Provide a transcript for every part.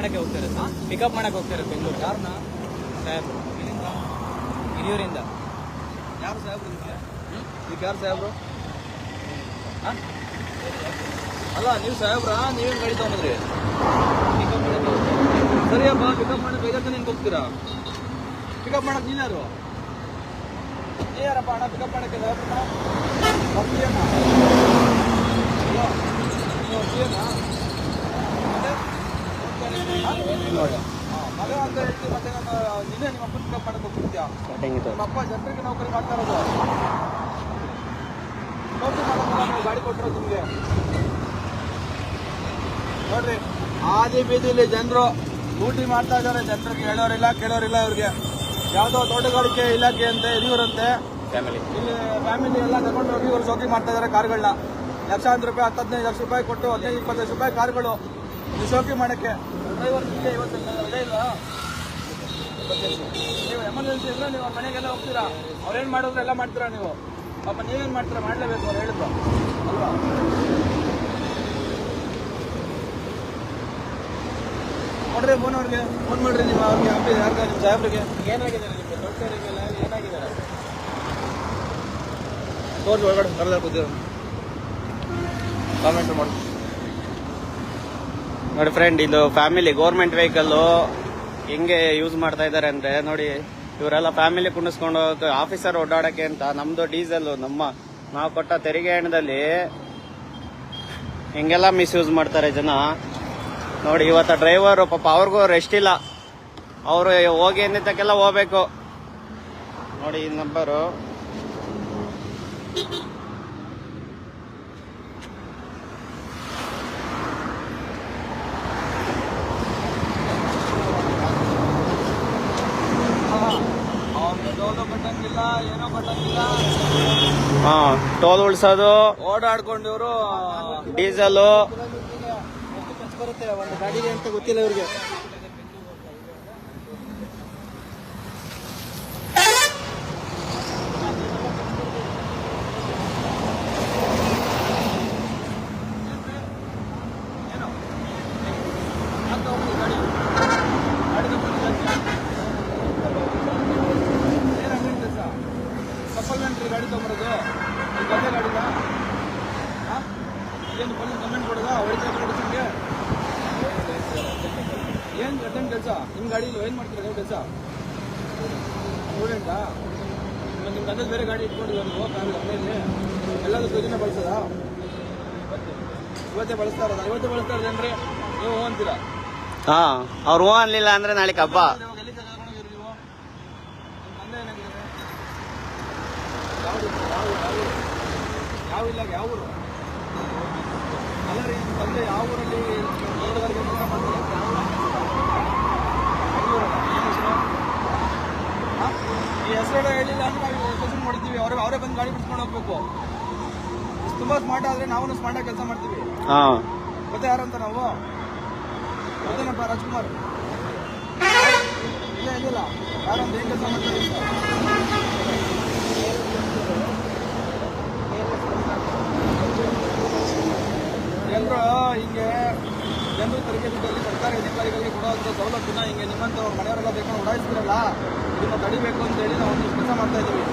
ಮಾಡಕ್ಕೆ ಹೋಗ್ತಾರೆ, ಪಿಕಪ್ ಮಾಡಕ್ಕೆ ಹೋಗ್ತಾರೆ ಬೆಂಗಳೂರು. ಯಾರನ್ನ? ಸಾಹೇಬ್ರು. ಇಲ್ಲಿಂದ ಹಿರಿಯೂರಿಂದ. ಯಾರು ಸಾಹೇಬ್ರು? ಈಗ ಯಾರು ಸಾಹೇಬ್ರು? ಅಲ್ಲ ನೀವು ಸಾಹೇಬ್ರ, ನೀವೇನು ಗಾಡಿ ತಗೊಂಡ್ರಿ? ಪಿಕಪ್ ಮಾಡಕ್ಕೆ ಸರಿಯಪ್ಪ, ಪಿಕಪ್ ಮಾಡಕ್ಕೆ 5 ಜನ ಹೆಂಗೆ ಹೋಗ್ತೀರಾ? ಪಿಕಪ್ ಮಾಡಕ್ಕೆ ನೀನು ಯಾರು? ನೀ ಯಾರಪ್ಪ ಅಣ್ಣ ಪಿಕಪ್ ಮಾಡಕ್ಕೆ? ಸಾಹೇಬ್ರನ್ನ ಬರ್ತೀಯಣ್ಣ? ಮಗ ಅಂತ ಹೇಳ್ತೀವಿ, ಮತ್ತೆ ನಾನು ನೀನೇ ನಿಮ್ಮ ಅಪ್ಪನ ಪಿಕಪ್ ಮಾಡಕ್ಕೆ ಹೋಗ್ತಿದ್ಯಾ? ನಿಮ್ಮ ಅಪ್ಪ ಜನರಿಗೆ ನೌಕರಿ ಮಾಡ್ತಾ ಇರೋದು, ನೌಕರಿ ಮಾಡೋದಲ್ಲ ನೀವು ಗಾಡಿ ಕೊಟ್ಟಿರೋದು ನಿಮಗೆ. ನೋಡ್ರಿ, ಆದಿ ಬೀದಿಲಿ ಜನರು ಡ್ಯೂಟಿ ಮಾಡ್ತಾ ಇದ್ದಾರೆ. ಜನರಿಗೆ ಹೇಳೋರಿಲ್ಲ ಕೇಳೋರಿಲ್ಲ. ಇವ್ರಿಗೆ ಯಾವುದೋ ತೋಟಗಾರಿಕೆ ಇಲಾಖೆ ಅಂತ ಹಿರಿಯೂರಂತೆ ಇಲ್ಲಿ ಫ್ಯಾಮಿಲಿ ಎಲ್ಲ ತಗೊಂಡು ಹೋಗಿ ಇವರು ಶೋಕಿ ಮಾಡ್ತಾ ಇದ್ದಾರೆ ಕಾರ್ಗಳನ್ನ. ಲಕ್ಷಾಂತರ ರೂಪಾಯಿ, 10-15 ಲಕ್ಷ ರೂಪಾಯಿ ಕೊಟ್ಟು 15-20 ಲಕ್ಷ ರೂಪಾಯಿ ಕಾರ್ಗಳು ನೀವು ಶೋಕಿ ಮಾಡಕ್ಕೆ. ಡ್ರೈವರ್ ನಿಮಗೆ ಇವತ್ತು ರಜೆ ಇಲ್ವಾ? ನೀವು ಎಮರ್ಜೆನ್ಸಿ ಇದ್ರೆ ನೀವು ಅವ್ರ ಮನೆಗೆಲ್ಲ ಹೋಗ್ತೀರಾ. ಅವ್ರೇನು ಮಾಡಿದ್ರೆ ಎಲ್ಲ ಮಾಡ್ತೀರಾ ನೀವು. ಪಾಪ ನೀವೇನು ಮಾಡ್ತೀರಾ? ಮಾಡಲೇಬೇಕು ಅವ್ರು ಹೇಳಿದ್ರು ಅಲ್ವಾ? ನೋಡ್ರಿ, ಅವ್ರಿಗೆ ಫೋನ್ ಮಾಡ್ರಿ, ನಿಮ್ಮ ಅವ್ರಿಗೆ ಯಾರ್ಗ ನಿಮ್ಮ ಸಾಹೇಬ್ರಿಗೆ ಏನಾಗಿದ್ದಾರೆ? ನಿಮಗೆ ದೊಡ್ಡವರಿಗೆಲ್ಲ ಏನಾಗಿದ್ದಾರೆ? ತೋರಿಸಿ ಒಳಗಡೆ ಕರೆದ ಕೂತೀರ ಕಾಮೆಂಟ್ ಮಾಡಿ. ನೋಡಿ ಫ್ರೆಂಡ್, ಇದು ಫ್ಯಾಮಿಲಿ ಗೌರ್ಮೆಂಟ್ ವೆಹಿಕಲ್ ಹೆಂಗೆ ಯೂಸ್ ಮಾಡ್ತಾ ಇದ್ದಾರೆ ಅಂದ್ರೆ ನೋಡಿ, ಇವರೆಲ್ಲ ಫ್ಯಾಮಿಲಿ ಕುಣಿಸ್ಕೊಂಡು ಹೋಗೋಕೆ, ಆಫೀಸರ್ ಓಡಾಡಕ್ಕೆ ಅಂತ ನಮ್ದು ಡೀಸೆಲ್ ನಾವು ಕೊಟ್ಟ ತೆರಿಗೆ ಹಣದಲ್ಲಿ ಹಿಂಗೆಲ್ಲ ಮಿಸ್ಯೂಸ್ ಮಾಡ್ತಾರೆ ಜನ. ನೋಡಿ, ಇವತ್ತ ಡ್ರೈವರು ಪಾಪ ಅವ್ರಿಗೂ ರೆಸ್ಟ್ ಇಲ್ಲ. ಅವರು ಹೋಗಿ ಎಂದಿದ್ದಕ್ಕೆಲ್ಲ ಹೋಗ್ಬೇಕು. ನೋಡಿ ಈ ನಂಬರು. ಕಟ್ಟಂಗಿಲ್ಲ, ಏನೋ ಕಟ್ಟಂಗಿಲ್ಲ. ಟೋಲ್ ಉಳ್ಸೋದು, ಓಡಾಡ್ಕೊಂಡು ಇವರು ಡೀಸೆಲು ಬರುತ್ತೆ ಒಂದು ಗಾಡಿಗೆ ಅಂತ ಗೊತ್ತಿಲ್ಲ ಇವ್ರಿಗೆ. ಸಪ್ಪಲ್ಮೆಂಟ್ರಿ ಗಾಡಿ ತಗೊಂಬರೋದು, ಗದ್ದೆ ಗಾಡಿನ ಏನು ಪೊಲೀಸ್ ಕಂಪ್ಲೇಂಟ್ ಕೊಡೋದ? ಹೊಡಿತಾ ಕೊಡಿಸಂಗೆ ಏನು ಅಟೆಂಡ್ ಕೆಲಸ? ನಿಮ್ಮ ಗಾಡಿ ಏನು ಮಾಡ್ತೀರಾ ಕೆಲಸ? ಸ್ಟೂಡೆಂಟಾ? ನಿಮ್ಮ ಗದ್ದೆ ಬೇರೆ ಗಾಡಿ ಇಟ್ಕೊಂಡಿಲ್ಲ ನೀವು ಮನೆಯಲ್ಲಿ? ಎಲ್ಲದಕ್ಕೂ ಯೋಜನೆ ಬಳಸೋದಾ? ಇವತ್ತೇ ಬಳಸ್ತಾ ಇರೋದಾ? ಇವತ್ತೇ ಬಳಸ್ತಾ ಇರೋದೇನ್ರಿ? ನೀವು ಅಂತೀರಾ? ಅವ್ರು ಹೂ ಅನ್ಲಿಲ್ಲ ಅಂದ್ರೆ ನಾಳೆ ಹಬ್ಬ. ಎಲ್ಲಿ ತಗೊಂಡೋಗಿರಿ ನೀವು? ನಿಮ್ಮ ತಂದೆ ಏನಾಗಿದ್ದಾರೆ? ಯಾವ ಇಲಾಖೆ? ಯಾವ ಊರು? ಅಲ್ಲ ರೀ, ನಿಮ್ಮ ತಂದೆ ಯಾವ ಊರಲ್ಲಿ ತೋಟಗಾರಿಕೆ ಕೆಲಸ ಮಾಡ್ತಾರೆ? ಈ ಹೆಸರು ಹೇಳಿಲ್ಲ ಅಂದ್ರೆ ನಾವು ಕ್ವಶನ್ ಮಾಡ್ತೀವಿ. ಅವರೇ ಬಂದು ಗಾಡಿ ಬಿಡ್ಸ್ಕೊಂಡು ಹೋಗ್ಬೇಕು. ತುಂಬಾ ಸ್ಮಾರ್ಟ್ ಆದ್ರೆ ನಾವು ಸ್ಮಾರ್ಟಾಗಿ ಕೆಲಸ ಮಾಡ್ತೀವಿ. ಮತ್ತೆ ಯಾರಂತ ನಾವು ಗೊತ್ತೇನಪ್ಪ? ರಾಜ್ಕುಮಾರ್ ಇಲ್ಲ ಯಾರಂತ ಏನ್ ಕೆಲಸ ಮಾಡ್ತೀವಿ? ಜನರು ಹಿಂಗೆ ಜನರು ತೆರಿಗೆ ದುಡ್ಡಲ್ಲಿ ಸರ್ಕಾರಿ ಅಧಿಕಾರಿಗಳಿಗೆ ಕೊಡುವಂಥ ಸವಲತ್ತನ್ನ ಹಿಂಗೆ ನಿಮ್ಮಂಥವ್ರ ಮನೆಯವರೆಲ್ಲ ಬೇಕಂದ್ರೆ ಉಡಾಯಿಸ್ತಿರಲ್ಲ, ಇದನ್ನು ತಡಿಬೇಕು ಅಂತೇಳಿ ನಾವು ಒಂದು ಕೆಲಸ ಮಾಡ್ತಾ ಇದ್ದೀವಿ.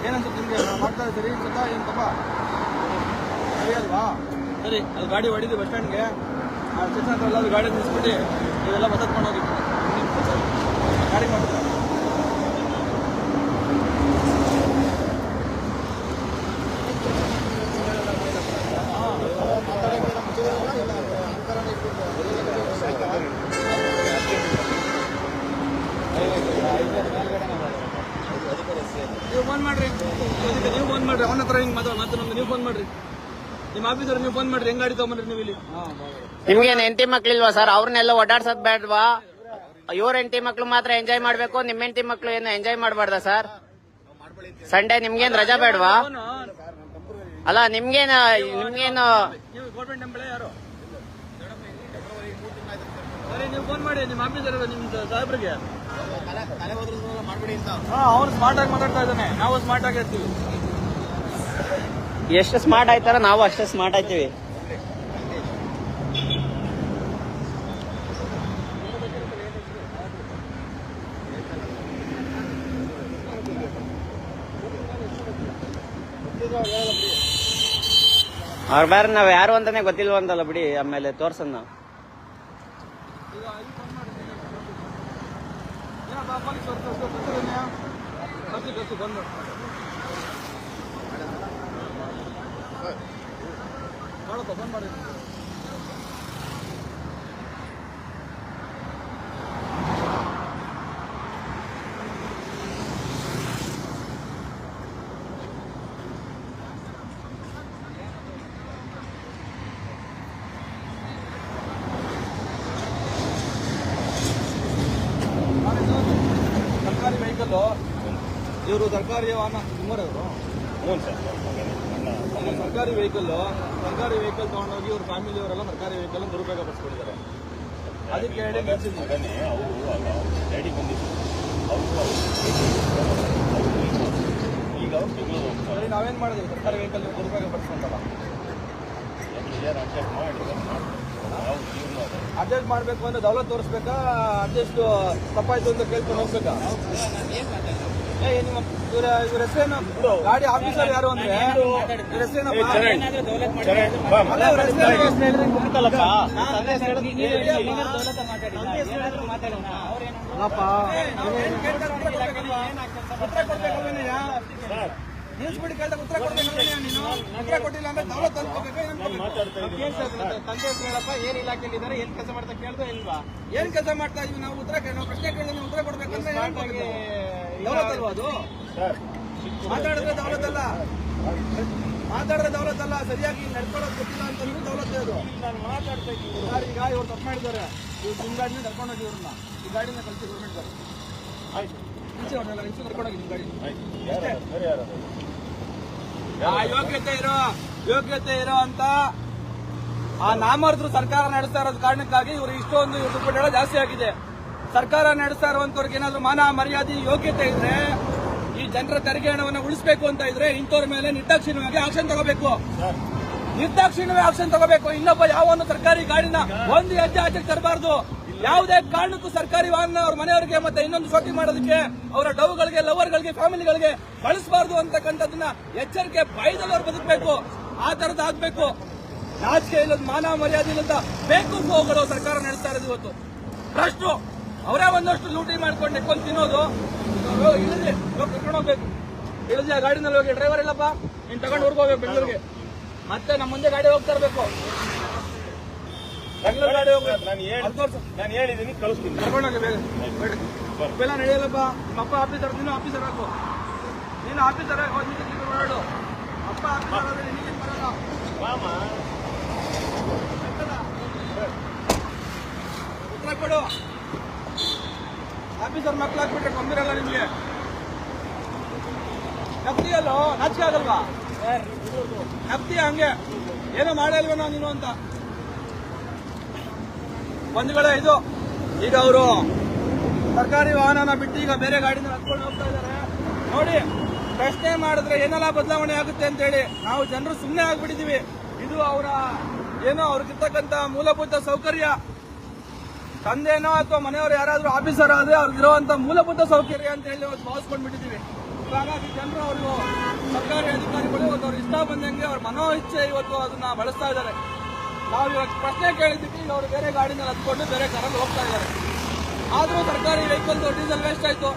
ಏನಂತ ನಿಮಗೆ ಮಾಡ್ತಾ ಇದ್ದೀರಿ ಸತ? ಏನು ತಪ್ಪ ಸರಿ ಅಲ್ವಾ? ಸರಿ, ಅದು ಗಾಡಿ ಹೊಡಿದು ಬಸ್ ಸ್ಟ್ಯಾಂಡ್ಗೆ ಸ್ಟೇಷನ್ ಹತ್ರ ಎಲ್ಲ ಗಾಡಿ ನಿಲ್ಲಿಸ್ಬಿಟ್ಟು ಇವೆಲ್ಲ ಬಸತ್ಕೊಂಡು ಹೋಗಿ ಗಾಡಿ ಮಾಡ್ತೀರಾ? ನೀವು ಫೋನ್ ಮಾಡ್ರಿ, ನೀವು ಫೋನ್ ಮಾಡ್ರಿ, ಅವನ ಹತ್ರ ಹಿಂಗೆ ಮಾತಾಡೋದು. ನೀವು ಫೋನ್ ಮಾಡ್ರಿ, ನಿಮ್ಮ ಆಫೀಸರ್ ನೀವು ಫೋನ್ ಮಾಡ್ರಿ. ಹೆಂಗ್ ಗಾಡಿ ತಗೊಂಡ್ರಿ ನೀವು ಇಲ್ಲಿ? ನಿಮ್ಗೇನ್ ಹೆಂಡತಿ ಮಕ್ಳಿಲ್ವಾ ಸರ್? ಅವ್ರನ್ನೆಲ್ಲ ಓಡಾಡ್ಸೋದ್ ಬೇಡ್ವಾ? ಇವ್ರ ಹೆಂಡತಿ ಮಕ್ಳು ಮಾತ್ರ ಎಂಜಾಯ್ ಮಾಡ್ಬೇಕು, ನಿಮ್ ಹೆಂಡತಿ ಮಕ್ಳು ಏನು ಎಂಜಾಯ್ ಮಾಡ್ಬಾರ್ದ ಸರ್? ಸಂಡೇ ನಿಮ್ಗೇನ್ ರಜಾ ಬೇಡ್ವಾ? ಅಲ್ಲ ನಿಮ್ಗೇನು ನೀವು ಗೌರ್ಮೆಂಟ್ ಎಂಪ್ಲಾಯ್ ಯಾರು? ಸರಿ, ನೀವು ಫೋನ್ ಮಾಡಿ ನಿಮ್ಮ ಆಫೀಸರ್ ನಿಮ್ಮ ಸಾಹೇಬ್ರಿಗೆ. ಅವ್ರು ಸ್ಮಾರ್ಟ್ ಆಗಿ ಮಾತಾಡ್ತಾ ಇದ್ದಾನೆ, ನಾವು ಸ್ಮಾರ್ಟ್ ಆಗಿ ಇರ್ತೀವಿ. ಎಷ್ಟು ಸ್ಮಾರ್ಟ್ ಆಯ್ತಾರ ನಾವು ಅಷ್ಟೇ ಸ್ಮಾರ್ಟ್ ಆಯ್ತೀವಿ. ಅವ್ರ ಬೇರೆ ನಾವ್ ಯಾರು ಅಂತಾನೆ ಗೊತ್ತಿಲ್ವಂತಲ್ಲ ಬಿಡಿ, ಆಮೇಲೆ ತೋರ್ಸನ್ ನಾವು. ಬಂದ್ ಮಾಡಿ. ಸರ್ಕಾರಿ ವೆಹಿಕಲ್ ಇವರು ಸರ್ಕಾರಿ ವಾಹನ ಸುಮಾರವರು ಸರ್ಕಾರಿ ವೆಹಿಕಲ್ ತಗೊಂಡೋಗಿ ಇವ್ರ ಫ್ಯಾಮಿಲಿ ಅವರೆಲ್ಲ ಸರ್ಕಾರಿ ವೆಹಿಕಲ್ ದುರುಪಯೋಗ ಪಡಿಸ್ಕೊಂಡಿದ್ದಾರೆ. ಅದಕ್ಕೆ ಹೇಳಿ ಈಗ ನಾವೇನ್ ಮಾಡಿದ್ವಿ, ಸರ್ಕಾರಿ ವೆಹಿಕಲ್ ದುರುಪಯೋಗ ಪಡಿಸ್ಕೊಂಡಲ್ಲ, ಅಡ್ಜಸ್ಟ್ ಮಾಡ್ಬೇಕು ಅಂದ್ರೆ ದೌಲತ್ ತೋರಿಸ್ಬೇಕಾ, ಅಡ್ಜಸ್ಟ್ ತಪ್ಪಾಯ್ತು ಅಂತ ಕೇಳ್ಕೊಂಡು ಹೋಗ್ಬೇಕಾ? ಇವ್ರ ಹೆಸರೇನು? ಗಾಡಿ ಆಫೀಸರ್ ಯಾರು ಅಂದ್ರೆ ಇವ್ರ ಹೆಸರೇನಪ್ಪ? ನಿಲ್ಸ್ಬಿಟ್ಟು ಕೇಳ್ದಾಗ ಉತ್ತರ ಕೊಡ್ಬೇಕಲ್ಲ ನೀನು. ಉತ್ತರ ಕೊಟ್ಟಿಲ್ಲ ಅಂದ್ರೆ ದೌಲತ್ ತಂದೆ ಹೇಳಪ್ಪ, ಏನ್ ಇಲಾಖೆಯಲ್ಲಿ ಇದಾರೆ, ಏನ್ ಕೆಲಸ ಮಾಡ್ತಾ ಕೇಳ್ದೋ ಇಲ್ವಾ? ಏನ್ ಕೆಲಸ ಮಾಡ್ತಾ ಇದೀವಿ ನಾವು? ನಾವು ಪ್ರಶ್ನೆ ಕೇಳಿದ್ರೆ ಉತ್ತರ ಕೊಡ್ಬೇಕಂದ್ರೆ ದೌಲತ್ ಅಲ್ವಾ ಅದು? ಮಾತಾಡಿದ್ರೆ ದೌಲತ್ ಅಲ್ಲ, ಸರಿಯಾಗಿ ನಡ್ಕೊಳ್ಳೋದು ಗೊತ್ತಿಲ್ಲ ಅಂತ ದೌಲತ್ ಅದು. ಸರ್, ಈಗ ಇವ್ರು ತಪ್ಪು ಮಾಡಿದ್ದಾರೆ, ಇವ್ರು ನಿಮ್ ಗಾಡಿನ ನಡ್ಕೊಂಡೋಗಿ ಇವ್ರನ್ನ ಈ ಗಾಡಿನ ಕಳಿಸಿ ಗೌರ್ಮೆಂಟ್ ಆಯ್ತು ನಡ್ಕೊಂಡೋಗಿ ನಿಮ್ ಗಾಡಿ. ಯೋಗ್ಯತೆ ಇರೋ ಅಂತ ಆ ನಾಮರ್ದ್ರು ಸರ್ಕಾರ ನಡೆಸ್ತಾ ಇರೋದ್ ಕಾರಣಕ್ಕಾಗಿ ಇವರು ಇಷ್ಟೊಂದು ದುಪ್ಪಟ್ಟೆಲ್ಲ ಜಾಸ್ತಿ ಆಗಿದೆ. ಸರ್ಕಾರ ನಡೆಸ್ತಾ ಇರುವಂತವ್ರಿಗೆ ಏನಾದ್ರು ಮಾನ ಮರ್ಯಾದೆ ಯೋಗ್ಯತೆ ಇದ್ರೆ, ಈ ಜನರ ತೆರಿಗೆ ಹಣವನ್ನು ಉಳಿಸಬೇಕು ಅಂತ ಇದ್ರೆ ಇಂಥವ್ರ ಮೇಲೆ ನಿರ್ದಾಕ್ಷಿಣ್ಯವಾಗಿ ಆಕ್ಷನ್ ತಗೋಬೇಕು. ಇನ್ನೊಬ್ಬ ಯಾವನು ಸರ್ಕಾರಿ ಗಾಡಿನ ಒಂದು ಹೆಜ್ಜೆ ಆಚೆಗೆ ತರಬಾರ್ದು. ಯಾವುದೇ ಕಾರಣಕ್ಕೂ ಸರ್ಕಾರಿ ವಾಹನ ಅವ್ರ ಮನೆಯವರಿಗೆ ಮತ್ತೆ ಇನ್ನೊಂದು ಶೋಕಿ ಮಾಡೋದಕ್ಕೆ, ಅವರ ಡವ್ಗಳಿಗೆ, ಲವರ್ಗಳಿಗೆ, ಫ್ಯಾಮಿಲಿಗಳಿಗೆ ಬಳಸಬಾರ್ದು ಅಂತಕ್ಕಂಥದ್ದನ್ನ ಎಚ್ಚರಿಕೆ ಭಯದಲ್ಲಿ ಅವ್ರು ಬದುಕಬೇಕು. ಆ ತರದ್ದು ಆಗ್ಬೇಕು. ನಾಚಿಕೆ ಇಲ್ಲದ, ಮಾನ ಮರ್ಯಾದೆ ಇಲ್ಲದ ಬೇಕು ಹೋಗಳು ಸರ್ಕಾರ ನಡೆಸ್ತಾ ಇರೋದು ಇವತ್ತು. ಭ್ರಷ್ಟು ಅವರೇ ಒಂದಷ್ಟು ಲೂಟಿ ಮಾಡ್ಕೊಂಡು ನೆಕ್ಕೊಂಡು ತಿನ್ನೋದು. ಇಳಿದ್ರೆ ಕರ್ಕೊಂಡು ಹೋಗ್ಬೇಕು, ಇಳಿದ್ರೆ ಆ ಗಾಡಿನಲ್ಲಿ ಹೋಗಿ ಡ್ರೈವರ್ ಇಲ್ಲಪ್ಪ ನೀನ್ ತಗೊಂಡು ಊರಿಗೆ ಹೋಗ್ಬೇಕು ಬೆಂಗಳೂರಿಗೆ, ಮತ್ತೆ ನಮ್ಮ ಮುಂದೆ ಗಾಡಿ ಹೋಗ್ತಾ ಇರ್ಬೇಕು. ಬೆಂಗಳೂರು ಗಾಡಿ ಹೋಗ್ಬೇಕು, ನಾನು ಹೇಳಿದ್ದೀನಿ ಕಳಿಸ್ತೀನಿ. ಕರ್ಕೊಂಡೋಗಿ ಬೇಗ ಬೆಲ್ಲ ನಡೆಯಲ್ಲಪ್ಪ. ನಿಮ್ಮಪ್ಪ ಆಫೀಸರ್, ನೀನು ಆಫೀಸರ್ ಹಾಕು, ನೀನು ಆಫೀಸರ್ ಓಡಾಡು. ಅಪ್ಪ ಆಫೀಸರ್ ಆದ್ರೆ ನಿನಗೆ ಬರಲ್ಲ. ಉತ್ತರ ಕೊಡು. ಆಫೀಸರ್ ಮಕ್ಳು ಹಾಕ್ಬಿಟ್ರೆ ಕೊಂಬಿರಲ್ಲ ನಿಮ್ಗೆ. ನಪ್ತಿಯಲ್ಲೋ ನಾಚಿಕೆ ಆಗಲ್ವಾ? ನಪ್ತಿ ಹಂಗೆ ಏನೋ ಮಾಡಲ್ವೇನೋ ನೀನು ಅಂತ ಬಂಧುಗಳೇ. ಇದು ಈಗ ಅವರು ಸರ್ಕಾರಿ ವಾಹನನ ಬಿಟ್ಟು ಈಗ ಬೇರೆ ಗಾಡಿನ ಹತ್ಕೊಂಡು ಹೋಗ್ತಾ ಇದ್ದಾರೆ. ನೋಡಿ, ಪ್ರಶ್ನೆ ಮಾಡಿದ್ರೆ ಏನೆಲ್ಲ ಬದಲಾವಣೆ ಆಗುತ್ತೆ ಅಂತ ಹೇಳಿ ನಾವು ಜನರು ಸುಮ್ಮನೆ ಆಗ್ಬಿಟ್ಟಿದೀವಿ. ಇದು ಅವರ ಏನೋ ಅವ್ರಿಗಿರ್ತಕ್ಕಂಥ ಮೂಲಭೂತ ಸೌಕರ್ಯ. ತಂದೆನೋ ಅಥವಾ ಮನೆಯವರು ಯಾರಾದ್ರೂ ಆಫೀಸರ್ ಆದ್ರೆ ಅವ್ರಿಗಿರುವಂತ ಮೂಲಭೂತ ಸೌಕರ್ಯ ಅಂತ ಹೇಳಿ ಇವತ್ತು ಭಾವಿಸ್ಕೊಂಡ್ಬಿಟ್ಟಿದೀವಿ. ಹಾಗಾಗಿ ಜನರು ಅವರು ಸರ್ಕಾರಿ ಅಧಿಕಾರಿಗಳು ಇವತ್ತು ಅವ್ರ ಇಷ್ಟ ಬಂದಂಗೆ ಅವ್ರ ಮನೋ ಇಚ್ಛೆ ಇವತ್ತು ಅದನ್ನ ಬಳಸ್ತಾ ಇದ್ದಾರೆ. ನಾವು ಇವತ್ತು ಪ್ರಶ್ನೆ ಕೇಳಿದ್ದಕ್ಕೆ ಈಗ ಅವರು ಬೇರೆ ಗಾಡಿನಲ್ಲಿ ಹತ್ಕೊಂಡು ಬೇರೆ ಕಾರಲ್ಲಿ ಹೋಗ್ತಾ ಇದ್ದಾರೆ. ಆದ್ರೂ ಸರ್ಕಾರಿ ವೆಹಿಕಲ್ ಡೀಸೆಲ್ ವೇಸ್ಟ್ ಆಯ್ತು.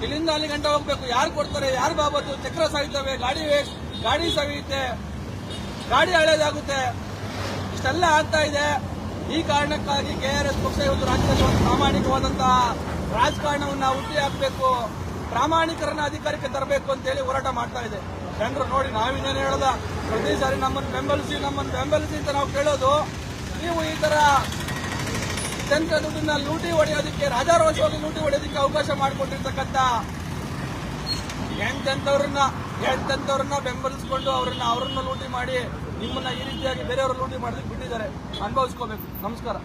ಇಲ್ಲಿಂದ ಅಲ್ಲಿ ಗಂಟೆ ಹೋಗ್ಬೇಕು, ಯಾರು ಕೊಡ್ತಾರೆ, ಯಾರು ಬಾಬತ್ತು? ಚಕ್ರ ಸಾಯ್ತವೆ, ಗಾಡಿ ಸವಿಯುತ್ತೆ, ಗಾಡಿ ಹಳೇದಾಗುತ್ತೆ, ಇಷ್ಟೆಲ್ಲ ಆಗ್ತಾ ಇದೆ. ಈ ಕಾರಣಕ್ಕಾಗಿ KRS ಪಕ್ಷ ಇವತ್ತು ರಾಜ್ಯದಲ್ಲಿ ಒಂದು ಪ್ರಾಮಾಣಿಕವಾದಂತಹ ರಾಜಕಾರಣವನ್ನ ಹುಟ್ಟಿ ಹಾಕಬೇಕು, ಪ್ರಾಮಾಣಿಕರನ್ನ ಅಧಿಕಾರಕ್ಕೆ ತರಬೇಕು ಅಂತ ಹೇಳಿ ಹೋರಾಟ ಮಾಡ್ತಾ ಇದೆ. ಜನರು ನೋಡಿ, ನಾವಿನ್ನೇನು ಹೇಳೋದ, ಪ್ರತಿ ಸಾರಿ ನಮ್ಮನ್ನು ಬೆಂಬಲಿಸಿ ಅಂತ ನಾವು ಕೇಳೋದು. ನೀವು ಈ ತರ ಜನರ ದುಡ್ಡನ್ನ ಲೂಟಿ ಹೊಡೆಯೋದಕ್ಕೆ, ರಾಜಾರೋಷವಾಗಿ ಲೂಟಿ ಹೊಡೆಯೋದಕ್ಕೆ ಅವಕಾಶ ಮಾಡಿಕೊಟ್ಟಿರ್ತಕ್ಕಂಥ ಎಂತೆಂಥವ್ರನ್ನ ಬೆಂಬಲಿಸಿಕೊಂಡು ಅವರನ್ನ ಲೂಟಿ ಮಾಡಿ ನಿಮ್ಮನ್ನ ಈ ರೀತಿಯಾಗಿ ಬೇರೆಯವರು ಲೂಟಿ ಮಾಡೋದಕ್ಕೆ ಬಿಟ್ಟಿದ್ದಾರೆ. ಅನುಭವಿಸ್ಕೋಬೇಕು. ನಮಸ್ಕಾರ.